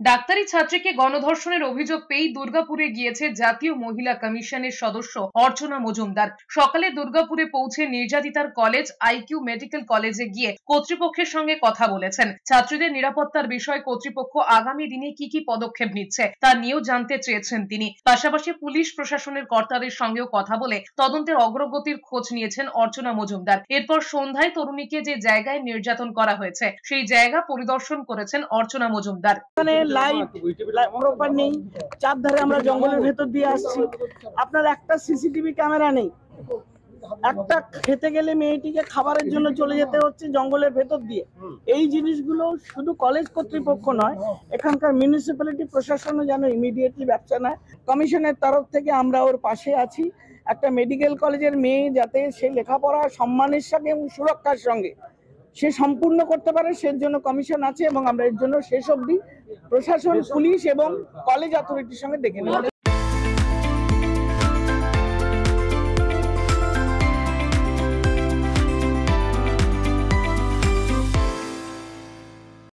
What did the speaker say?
ডাক্তারি ছাত্রীকে গণধর্ষণের অভিযোগ পেয়েই দুর্গাপুরে গিয়েছে জাতীয় মহিলা কমিশনের সদস্য অর্চনা মজুমদার। সকালে দুর্গাপুরে পৌঁছে নির্যাতিতার কলেজ আইকিউ মেডিকেল কলেজে গিয়ে কর্তৃপক্ষের সঙ্গে কথা বলেছেন। ছাত্রীদের নিরাপত্তার বিষয়ে কর্তৃপক্ষ আগামী দিনে কি পদক্ষেপ নিচ্ছে তা নিয়েও জানতে চেয়েছেন তিনি। পাশাপাশি পুলিশ প্রশাসনের কর্তাদের সঙ্গেও কথা বলে তদন্তের অগ্রগতির খোঁজ নিয়েছেন অর্চনা মজুমদার। এরপর সন্ধ্যায় তরুণীকে যে জায়গায় নির্যাতন করা হয়েছে সেই জায়গা পরিদর্শন করেছেন অর্চনা মজুমদার। লাইট প্রপার নেই, চারধারে আমরা জঙ্গলের ভেতর দিয়ে আসছি, আপনার একটা সিসিটিভি ক্যামেরা নেই। একটা খেতে গেলে মেয়েটিকে খাবারের জন্য চলে যেতে হচ্ছে জঙ্গলের ভেতর দিয়ে। এই জিনিসগুলো শুধু কলেজ কর্তৃপক্ষ নয়, এখানকার মিউনিসিপ্যালিটি প্রশাসনও যেন ইমিডিয়েটলি ব্যবস্থা নেয়। কমিশনের তরফ থেকে আমরা ওর পাশে আছি। একটা মেডিকেল কলেজের মেয়ে যাতে সে লেখাপড়া সম্মানের সঙ্গে এবং সুরক্ষার সঙ্গে সে সম্পূর্ণ করতে পারে, সেজন্য কমিশন আছে এবং আমরা এর জন্য শেষ অবধি প্রশাসন, পুলিশ এবং কলেজ অথরিটির সঙ্গে দেখে নেব।